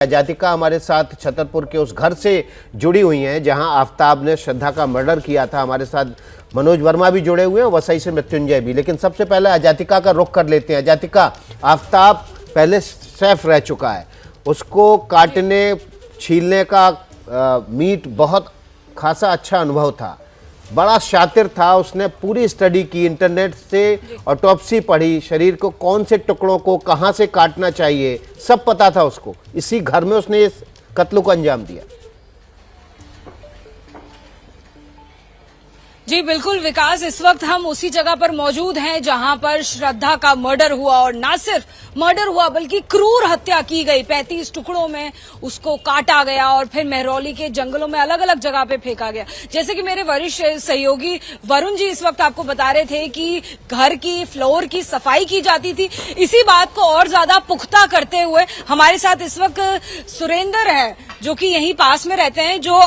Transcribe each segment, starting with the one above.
जातिका हमारे साथ छतरपुर के उस घर से जुड़ी हुई हैं जहां आफताब ने श्रद्धा का मर्डर किया था। हमारे साथ मनोज वर्मा भी जुड़े हुए हैं, वसई से मृत्युंजय भी। लेकिन सबसे पहले अजातिका का रुख कर लेते हैं। अजातिका, आफताब पहले शेफ रह चुका है, उसको काटने छीलने का मीट बहुत खासा अच्छा अनुभव था, बड़ा शातिर था। उसने पूरी स्टडी की, इंटरनेट से ऑटोप्सी पढ़ी, शरीर को कौन से टुकड़ों को कहां से काटना चाहिए सब पता था उसको। इसी घर में उसने इस कत्ल को अंजाम दिया। जी बिल्कुल विकास, इस वक्त हम उसी जगह पर मौजूद हैं जहां पर श्रद्धा का मर्डर हुआ, और ना सिर्फ मर्डर हुआ बल्कि क्रूर हत्या की गई। 35 टुकड़ों में उसको काटा गया और फिर महरौली के जंगलों में अलग अलग जगह पे फेंका गया। जैसे कि मेरे वरिष्ठ सहयोगी वरुण जी इस वक्त आपको बता रहे थे कि घर की फ्लोर की सफाई की जाती थी। इसी बात को और ज्यादा पुख्ता करते हुए हमारे साथ इस वक्त सुरेंद्र है, जो कि यहीं पास में रहते हैं, जो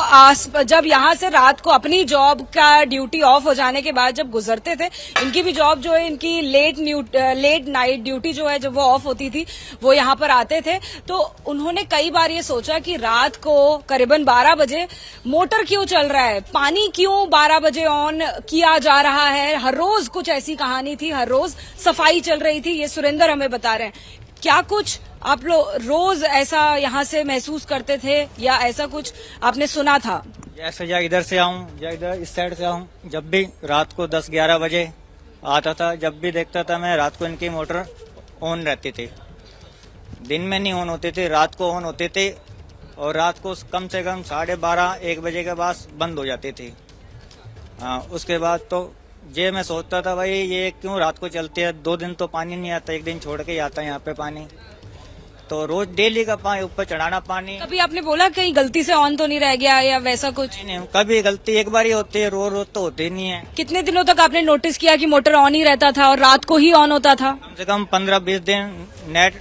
जब यहाँ से रात को अपनी जॉब का ड्यूटी ऑफ हो जाने के बाद जब गुजरते थे, इनकी भी जॉब जो है, इनकी लेट नाइट ड्यूटी जो है, जब वो ऑफ होती थी वो यहाँ पर आते थे। तो उन्होंने कई बार ये सोचा कि रात को करीबन 12 बजे मोटर क्यों चल रहा है, पानी क्यों 12 बजे ऑन किया जा रहा है। हर रोज कुछ ऐसी कहानी थी, हर रोज सफाई चल रही थी। ये सुरेंद्र हमें बता रहे हैं। क्या कुछ आप लोग रोज ऐसा यहाँ से महसूस करते थे या ऐसा कुछ आपने सुना था? जैसे या इधर से आऊं या इधर इस साइड से आऊं, जब भी रात को 10-11 बजे आता था, जब भी देखता था मैं, रात को इनकी मोटर ऑन रहती थी। दिन में नहीं ऑन होती थी, रात को ऑन होती थी, और रात को कम से कम 12:30-1 बजे के बाद बंद हो जाती थी। उसके बाद तो ये मैं सोचता था, भाई ये क्यों रात को चलती है। 2 दिन तो पानी नहीं आता, 1 दिन छोड़ के ही आता है यहाँ पे पानी। तो रोज डेली का पानी ऊपर चढ़ाना पानी। कभी आपने बोला कहीं गलती से ऑन तो नहीं रह गया या वैसा कुछ? नहीं, कभी गलती एक बार ही होती है, रोज तो होती नहीं है। कितने दिनों तक आपने नोटिस किया कि मोटर ऑन ही रहता था और रात को ही ऑन होता था? कम से कम 15-20 दिन नेट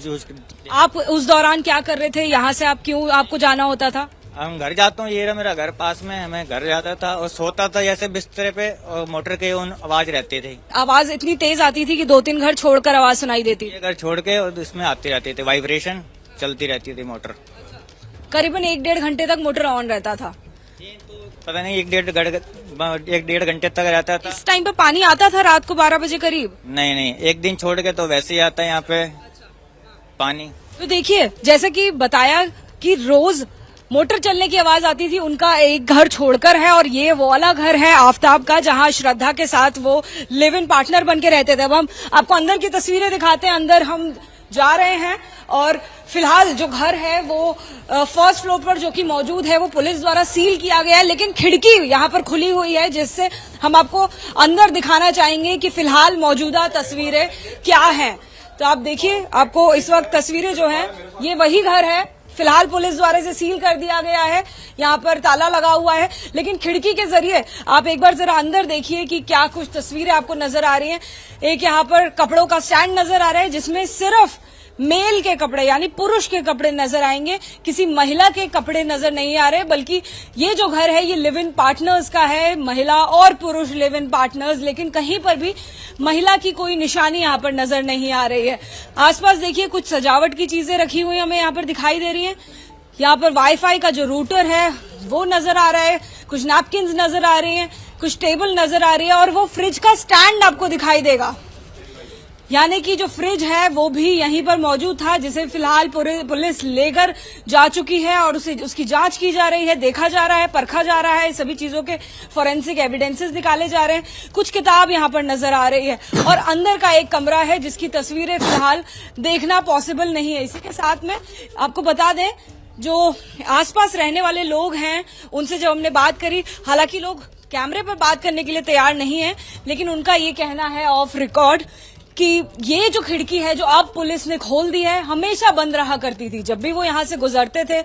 यूज। आप उस दौरान क्या कर रहे थे? यहाँ से आपको जाना होता था? हम घर जाता हूँ, ये रहा मेरा घर पास में है, मैं घर जाता था और सोता था जैसे बिस्तर पे, और मोटर की आवाज रहती थी। आवाज इतनी तेज आती थी कि 2-3 घर छोड़कर आवाज सुनाई देती? ये घर छोड़ के और इसमें आती रहती थी, वाइब्रेशन चलती रहती थी मोटर। करीबन 1-1.5 घंटे तक मोटर ऑन रहता था? पता नहीं, 1-1.5 घंटे तक रहता था। इस टाइम पे पानी आता था रात को 12 बजे करीब? नहीं, 1 दिन छोड़ के तो वैसे ही आता है यहाँ पे पानी। तो देखिए, जैसा कि बताया कि रोज मोटर चलने की आवाज आती थी। उनका एक घर छोड़कर है, और ये वो वाला घर है आफताब का, जहां श्रद्धा के साथ वो लिव इन पार्टनर बन के रहते थे। अब हम आपको अंदर की तस्वीरें दिखाते हैं। अंदर हम जा रहे हैं, और फिलहाल जो घर है वो फर्स्ट फ्लोर पर जो कि मौजूद है वो पुलिस द्वारा सील किया गया है, लेकिन खिड़की यहाँ पर खुली हुई है, जिससे हम आपको अंदर दिखाना चाहेंगे कि फिलहाल मौजूदा तस्वीरें क्या हैं। तो आप देखिए, आपको इस वक्त तस्वीरें जो है, ये वही घर है, फिलहाल पुलिस द्वारा से सील कर दिया गया है, यहाँ पर ताला लगा हुआ है, लेकिन खिड़की के जरिए आप एक बार जरा अंदर देखिए कि क्या कुछ तस्वीरें आपको नजर आ रही हैं। एक यहाँ पर कपड़ों का स्टैंड नजर आ रहा है, जिसमें सिर्फ मेल के कपड़े यानी पुरुष के कपड़े नजर आएंगे, किसी महिला के कपड़े नजर नहीं आ रहे। बल्कि ये जो घर है ये लिव इन पार्टनर्स का है, महिला और पुरुष लिव इन पार्टनर्स, लेकिन कहीं पर भी महिला की कोई निशानी यहाँ पर नजर नहीं आ रही है। आसपास देखिए, कुछ सजावट की चीजें रखी हुई हमें यहाँ पर दिखाई दे रही है। यहाँ पर वाईफाई का जो रूटर है वो नजर आ रहा है, कुछ नैपकिन्स नजर आ रहे हैं, कुछ टेबल नजर आ रही है, और वो फ्रिज का स्टैंड आपको दिखाई देगा। यानी कि जो फ्रिज है वो भी यहीं पर मौजूद था, जिसे फिलहाल पुलिस लेकर जा चुकी है, और उसकी जांच की जा रही है, देखा जा रहा है, परखा जा रहा है, सभी चीजों के फोरेंसिक एविडेंसेस निकाले जा रहे हैं। कुछ किताब यहाँ पर नजर आ रही है, और अंदर का एक कमरा है जिसकी तस्वीरें फिलहाल देखना पॉसिबल नहीं है। इसी के साथ में आपको बता दें, जो आसपास रहने वाले लोग हैं उनसे जब हमने बात करी, हालांकि लोग कैमरे पर बात करने के लिए तैयार नहीं है, लेकिन उनका ये कहना है ऑफ रिकॉर्ड कि ये जो खिड़की है जो अब पुलिस ने खोल दी है, हमेशा बंद रहा करती थी। जब भी वो यहाँ से गुजरते थे,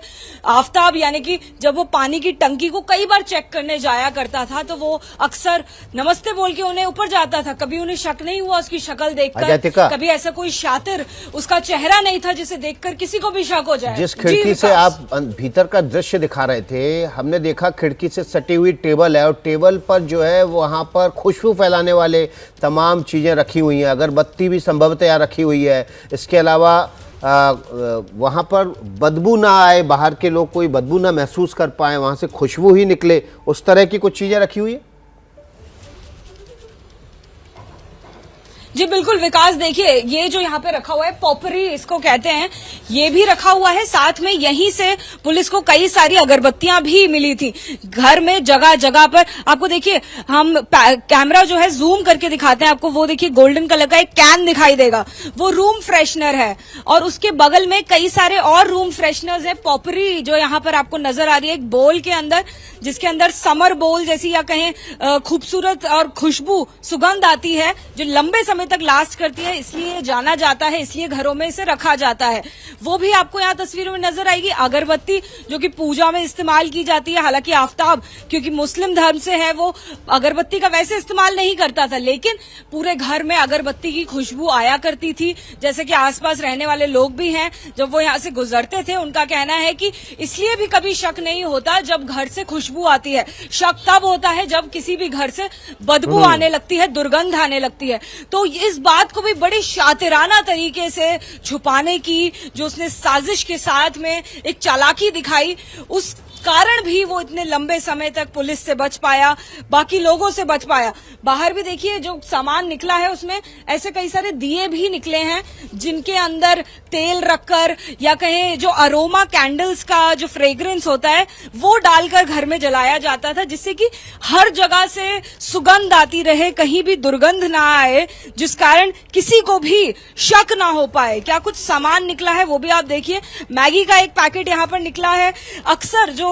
आफताब यानी कि जब वो पानी की टंकी को कई बार चेक करने जाया करता था, तो वो अक्सर नमस्ते बोल के उन्हें ऊपर जाता था। कभी उन्हें शक नहीं हुआ उसकी शक्ल देखकर, कभी ऐसा कोई शातिर उसका चेहरा नहीं था जिसे देखकर किसी को भी शक हो जाए। जिस खिड़की से आप भीतर का दृश्य दिखा रहे थे, हमने देखा खिड़की से सटी हुई टेबल है, और टेबल पर जो है वहां पर खुशबू फैलाने वाले तमाम चीजें रखी हुई हैं। अगर बत्ती भी संभवतः रखी हुई है। इसके अलावा वहाँ पर बदबू ना आए, बाहर के लोग कोई बदबू ना महसूस कर पाए, वहाँ से खुशबू ही निकले, उस तरह की कुछ चीज़ें रखी हुई है? जी बिल्कुल विकास, देखिए ये जो यहाँ पे रखा हुआ है पॉपरी इसको कहते हैं, ये भी रखा हुआ है। साथ में यहीं से पुलिस को कई सारी अगरबत्तियां भी मिली थी घर में, जगह जगह पर। आपको देखिए, हम कैमरा जो है जूम करके दिखाते हैं आपको, वो देखिए गोल्डन कलर का एक कैन दिखाई देगा, वो रूम फ्रेशनर है। और उसके बगल में कई सारे और रूम फ्रेशनर्स है। पॉपरी जो यहाँ पर आपको नजर आ रही है एक बोल के अंदर, जिसके अंदर समर बोल जैसी या कहें खूबसूरत और खुशबू सुगंध आती है जो लंबे समय तक लास्ट करती है, इसलिए जाना जाता है, इसलिए घरों में इसे रखा जाता है। वो भी आपको यहाँ तस्वीरों में नजर आएगी। अगरबत्ती जो कि पूजा में इस्तेमाल की जाती है, हालांकि आफ्ताब क्योंकि मुस्लिम धर्म से है वो अगरबत्ती का वैसे इस्तेमाल नहीं करता था, लेकिन पूरे घर में अगरबत्ती की खुशबू आया करती थी। जैसे कि आसपास रहने वाले लोग भी हैं, जब वो यहाँ से गुजरते थे उनका कहना है कि इसलिए भी कभी शक नहीं होता जब घर से खुशबू आती है, शक तब होता है जब किसी भी घर से बदबू आने लगती है, दुर्गंध आने लगती है। तो इस बात को भी बड़ी शातिराना तरीके से छुपाने की जो उसने साजिश के साथ में एक चालाकी दिखाई, उस कारण भी वो इतने लंबे समय तक पुलिस से बच पाया, बाकी लोगों से बच पाया। बाहर भी देखिए जो सामान निकला है उसमें ऐसे कई सारे दिए भी निकले हैं जिनके अंदर तेल रखकर या कहें जो अरोमा कैंडल्स का जो फ्रेग्रेंस होता है वो डालकर घर में जलाया जाता था, जिससे कि हर जगह से सुगंध आती रहे, कहीं भी दुर्गंध ना आए, जिस कारण किसी को भी शक ना हो पाए। क्या कुछ सामान निकला है वो भी आप देखिए। मैगी का एक पैकेट यहाँ पर निकला है, अक्सर जो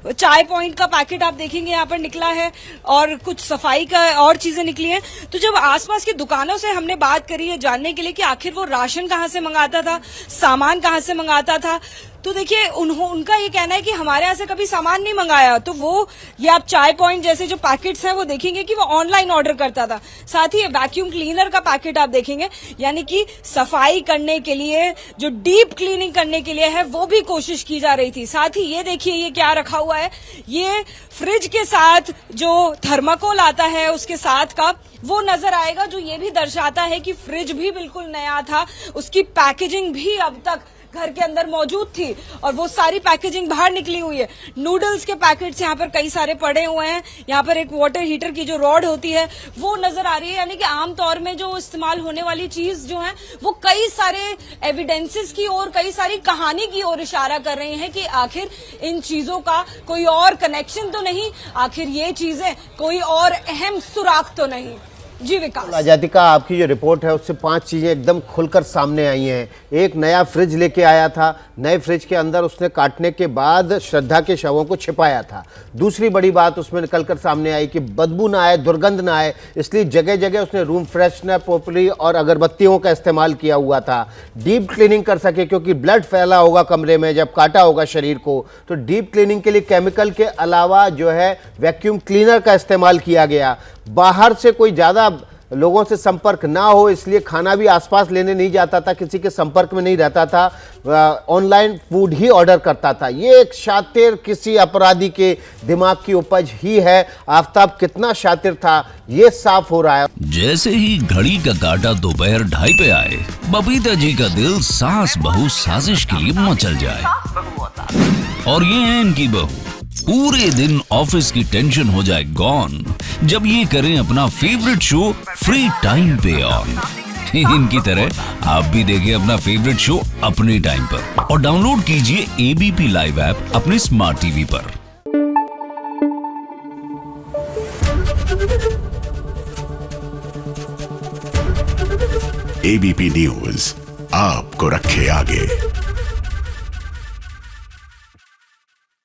चाय पॉइंट का पैकेट आप देखेंगे यहाँ पर निकला है, और कुछ सफाई का और चीजें निकली हैं। तो जब आसपास की दुकानों से हमने बात करी है जानने के लिए कि आखिर वो राशन कहाँ से मंगाता था, सामान कहाँ से मंगाता था, तो देखिए उनका ये कहना है कि हमारे यहाँ से कभी सामान नहीं मंगाया। तो वो ये आप चाय पॉइंट जैसे जो पैकेट्स हैं वो देखेंगे कि वो ऑनलाइन ऑर्डर करता था। साथ ही वैक्यूम क्लीनर का पैकेट आप देखेंगे, यानी कि सफाई करने के लिए, जो डीप क्लीनिंग करने के लिए है वो भी कोशिश की जा रही थी। साथ ही ये देखिए ये क्या रखा हुआ है, ये फ्रिज के साथ जो थर्माकोल आता है उसके साथ का वो नजर आएगा, जो ये भी दर्शाता है कि फ्रिज भी बिल्कुल नया था, उसकी पैकेजिंग भी अब तक घर के अंदर मौजूद थी और वो सारी पैकेजिंग बाहर निकली हुई है। नूडल्स के पैकेट्स यहाँ पर कई सारे पड़े हुए हैं। यहाँ पर एक वाटर हीटर की जो रॉड होती है वो नजर आ रही है, यानी कि आमतौर में जो इस्तेमाल होने वाली चीज जो है वो कई सारे एविडेंसेस की और कई सारी कहानी की ओर इशारा कर रही है कि आखिर इन चीजों का कोई और कनेक्शन तो नहीं, आखिर ये चीजें कोई और अहम सुराग तो नहीं। जी विकास। आजातिका, आपकी जो रिपोर्ट है उससे 5 चीजें एकदम खुलकर सामने आई हैं। एक, नया फ्रिज लेके आया था, नए फ्रिज के अंदर उसने काटने के बाद श्रद्धा के शवों को छिपाया था। दूसरी बड़ी बात उसमें निकलकर सामने आई कि बदबू ना आए, दुर्गंध ना आए, इसलिए जगह जगह उसने रूम फ्रेशनर, पोपली और अगरबत्तियों का इस्तेमाल किया हुआ था। डीप क्लीनिंग कर सके, क्योंकि ब्लड फैला होगा कमरे में जब काटा होगा शरीर को, तो डीप क्लीनिंग के लिए केमिकल के अलावा जो है वैक्यूम क्लीनर का इस्तेमाल किया गया। बाहर से कोई ज़्यादा लोगों से संपर्क ना हो इसलिए खाना भी आसपास लेने नहीं जाता था, किसी के संपर्क में नहीं रहता था, ऑनलाइन फूड ही ऑर्डर करता था। ये एक शातिर किसी अपराधी के दिमाग की उपज ही है। आफ्ताब कितना शातिर था ये साफ हो रहा है। जैसे ही घड़ी का काटा दोपहर 2:30 पे आए, बबीता जी का दिल सास बहू साजिश के लिए मचल जाए। और ये है इनकी बहू, पूरे दिन ऑफिस की टेंशन हो जाए गॉन जब ये करें अपना फेवरेट शो फ्री टाइम पे ऑन। इनकी तरह आप भी देखें अपना फेवरेट शो अपने टाइम पर और डाउनलोड कीजिए एबीपी लाइव ऐप अपने स्मार्ट टीवी पर। एबीपी न्यूज आपको रखे आगे।